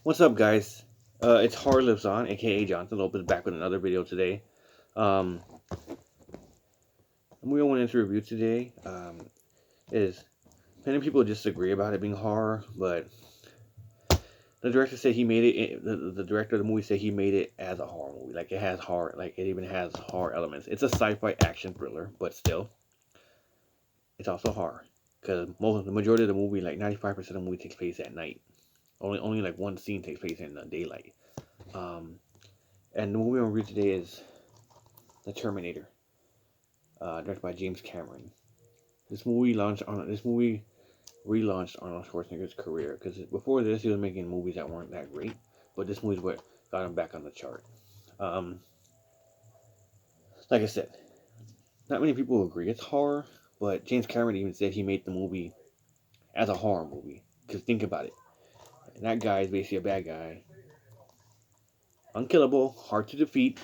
What's up, guys? It's Horror Lives On, aka Jonathan Lopez, back with another video today. Um, the movie I wanted to review today is many people disagree about it being horror, but the director said he made it. The director of the movie said he made it as a horror movie, like it has horror, like it even has horror elements. It's a sci-fi action thriller, but still, it's also horror because the majority of the movie, like 95% of the movie, takes place at night. Only like one scene takes place in the daylight. Um, and the movie I'm review today is The Terminator, directed by James Cameron. This movie relaunched Arnold Schwarzenegger's career because before this he was making movies that weren't that great, but this movie's what got him back on the chart. Um, like I said, not many people agree it's horror, but James Cameron even said he made the movie as a horror movie. Because think about it, and that guy is basically a bad guy, unkillable, hard to defeat.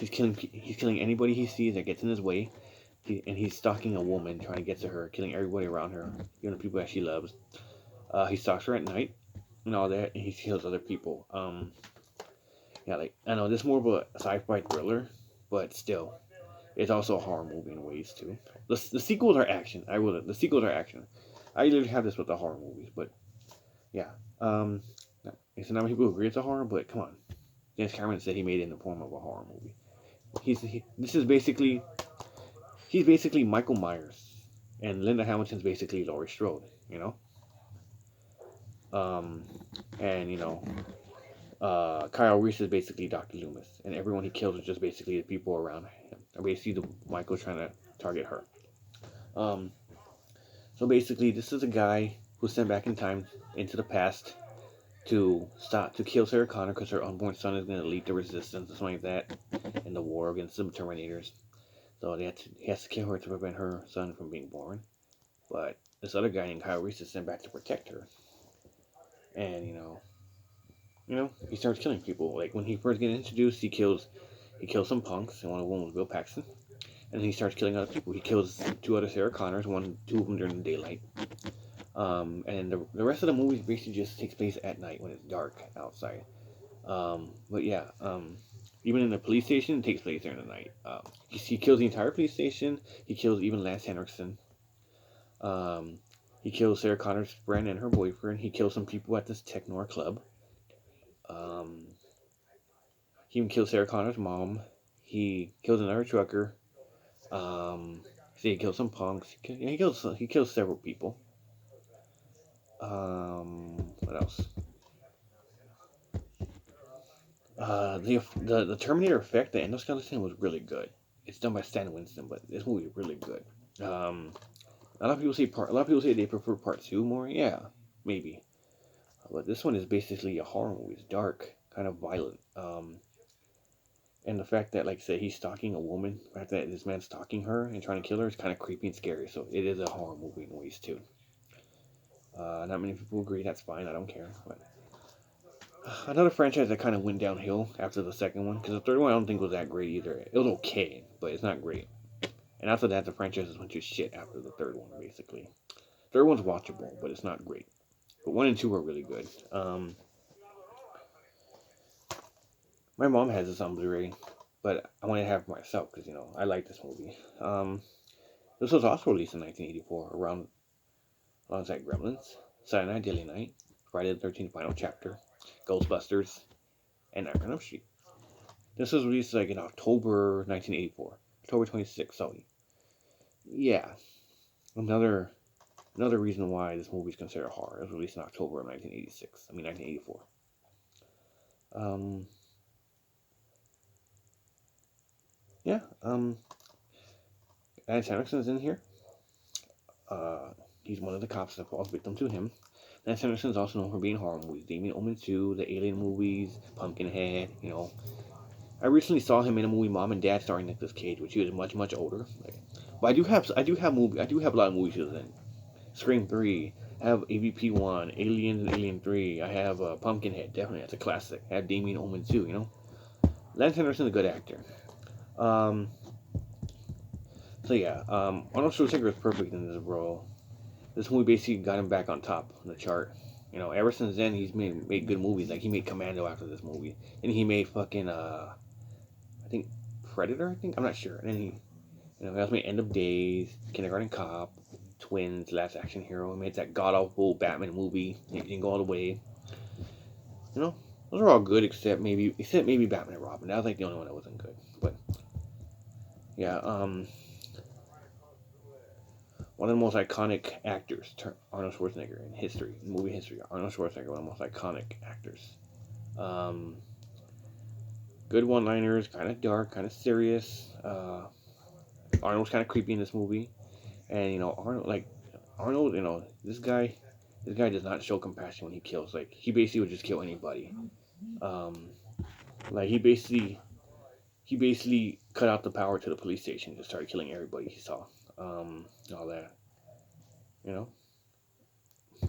He's killing anybody he sees that gets in his way. He's stalking a woman, trying to get to her, killing everybody around her, even the people that she loves. He stalks her at night and all that, and he kills other people. Yeah, like I know this is more of a sci-fi thriller, but still, it's also a horror movie in ways too. The sequels are action. The sequels are action. I usually have this with the horror movies, but yeah. Um, it's not many people agree it's a horror, but come on. James Cameron said he made it in the form of a horror movie. This is basically he's basically Michael Myers, and Linda Hamilton's basically Laurie Strode. You know, um, and Kyle Reese is basically Dr. Loomis, and everyone he kills is just basically the people around him. And basically, Michael trying to target her. Um, so basically, this is a guy who's sent back in time into the past to kill Sarah Connor because her unborn son is going to lead the resistance or something like that in the war against the Terminators. So he has to kill her to prevent her son from being born. But this other guy named Kyle Reese is sent back to protect her, and he starts killing people. Like when he first gets introduced, he kills some punks, and one of them was Bill Paxton. And then he starts killing other people. He kills two other Sarah Connors, two of them during the daylight. And the rest of the movie basically just takes place at night when it's dark outside. But yeah, even in the police station, it takes place during the night. He kills the entire police station. He kills even Lance Henriksen. Um, he kills Sarah Connor's friend and her boyfriend. He kills some people at this techno club. Um, he even kills Sarah Connor's mom. He kills another trucker. Um, he kills some punks. He kills several people. What else? The Terminator effect, the endoskeleton was really good. It's done by Stan Winston, but this movie is really good. A lot of people say they prefer part two more. Yeah, maybe. But this one is basically a horror movie. It's dark, kind of violent. And the fact that, like I said, he's stalking a woman, the fact that this man's stalking her and trying to kill her is kind of creepy and scary. So it is a horror movie in ways too. Not many people agree. That's fine. I don't care. But another franchise that kind of went downhill after the second one, because the third one I don't think was that great either. It was okay, but it's not great. And after that, the franchise went to shit after the third one, basically. Third one's watchable, but it's not great. But one and two are really good. My mom has this on Blu-ray, but I want to have it myself because I like this movie. This was also released in 1984, alongside Gremlins, Saturday Night Daily Night, Friday the 13th Final Chapter, Ghostbusters, and Nightmare on Elm Street. This was released like in October 1984, October 26th. So yeah, another reason why this movie is considered horror. It was released in October of 1986. I mean 1984. Um, yeah. Lance Henriksen's in here. He's one of the cops that falls victim to him. Lance Henriksen is also known for being horror movies. Damien Omen 2, the Alien movies, Pumpkinhead, I recently saw him in a movie Mom and Dad starring Nicolas Cage, which he was much, much older. But I do have a lot of movies he was in. Scream 3, I have AVP 1, Aliens and Alien 3, I have Pumpkinhead, definitely, that's a classic. I have Damien Omen 2, Lance Henriksen's a good actor. Um, so yeah, Arnold Schwarzenegger is perfect in this role. This movie basically got him back on top on the chart. You know, ever since then he's made good movies. Like he made Commando after this movie, and he made fucking I think Predator. I think I'm not sure. And then he also made End of Days, Kindergarten Cop, Twins, Last Action Hero. He made that god awful Batman movie. He didn't go all the way. You know, those are all good except maybe Batman and Robin. That was like the only one that wasn't good. But yeah, one of the most iconic actors, Arnold Schwarzenegger in history, in movie history. Arnold Schwarzenegger, one of the most iconic actors. Um, Good one-liners, kind of dark, kind of serious. Arnold's kind of creepy in this movie, and Arnold, this guy does not show compassion when he kills. Like he basically would just kill anybody. Um, like he basically cut out the power to the police station, just started killing everybody he saw. All that, you know.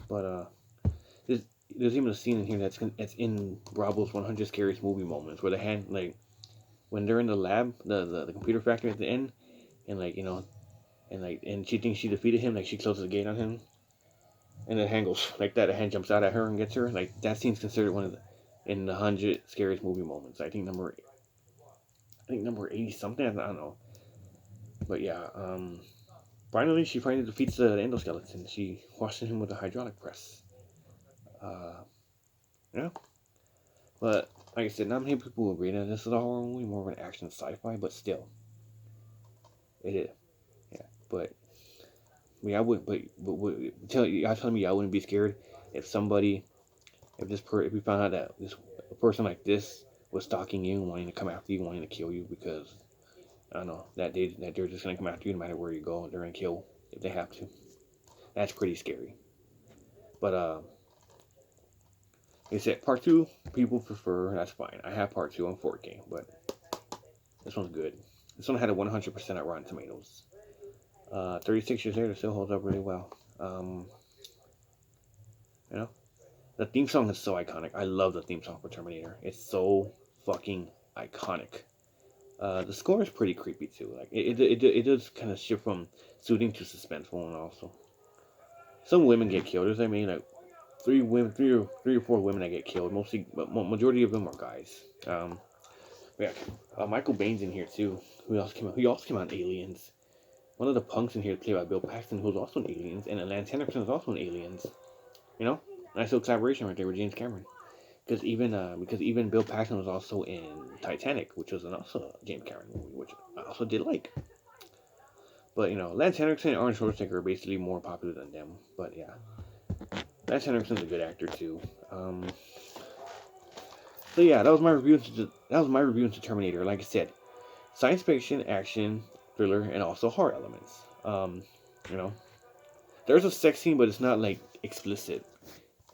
But there's there's even a scene in here that's in Bravo's 100 Scariest Movie Moments where the hand like when they're in the lab, the computer factory at the end, and and she thinks she defeated him, like she closes the gate on him, and the hand goes like that. The hand jumps out at her and gets her. Like that scene's considered one of the in the 100 Scariest Movie Moments. I think number 80 something. I don't know, but yeah. Finally, she finally defeats the endoskeleton. She washes him with a hydraulic press. Uh, yeah, but like I said, not many people will rate it. This is a horror movie, more of an action sci-fi, but still, it is. Yeah, but I wouldn't. Y'all telling me I wouldn't be scared if somebody, if we found out that a person like this was stalking you, wanting to come after you, wanting to kill you because I don't know that they're just gonna come after you no matter where you go. They're gonna kill if they have to. That's pretty scary. But they said part two people prefer. That's fine. I have part two on 4K, but this one's good. This one had a 100% at Rotten Tomatoes. 36 years later, it still holds up really well. You know, the theme song is so iconic. I love the theme song for Terminator. It's so fucking iconic. The score is pretty creepy too. Like it does kind of shift from soothing to suspenseful, and also some women get killed. There's like three or four women that get killed. Mostly, but majority of them are guys. Yeah, Michael Baine's in here too. Who else came out? Who also came out in Aliens? One of the punks in here played by Bill Paxton, who's also in Aliens, and Lance Henriksen is also in Aliens. You know, nice little collaboration right there with James Cameron. Because even Bill Paxton was also in Titanic, which was also a James Cameron movie, which I also did like. But Lance Henriksen and Arnold Schwarzenegger are basically more popular than them. But yeah, Lance Henriksen's a good actor too. So yeah, that was my review. Into Terminator. Like I said, science fiction, action, thriller, and also horror elements. You know, there's a sex scene, but it's not like explicit.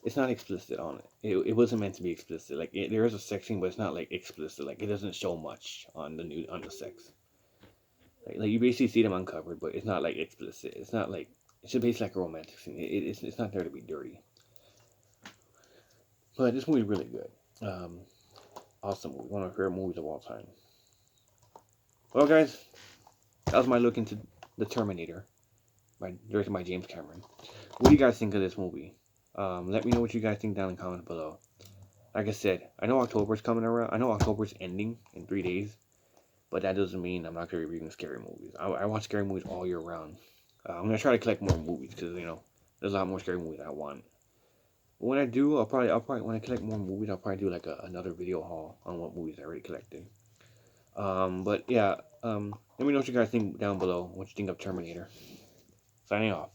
It's not explicit on it. It wasn't meant to be explicit. Like there is a sex scene, but it's not like explicit. Like it doesn't show much on the sex. Like you basically see them uncovered, but it's not like explicit. It's not like it's just basically like a romantic scene. It's not there to be dirty. But this movie's really good. Awesome movie. One of my favorite movies of all time. Well, guys, that was my look into the Terminator, directed by James Cameron. What do you guys think of this movie? Let me know what you guys think down in the comments below. Like I said, I know October's coming around. I know October's ending in 3 days, but that doesn't mean I'm not going to be reviewing scary movies. I watch scary movies all year round. I'm going to try to collect more movies because, there's a lot more scary movies I want. But when I do, I'll probably, when I collect more movies, I'll probably do like another video haul on what movies I already collected. But yeah, let me know what you guys think down below. What you think of Terminator. Signing off.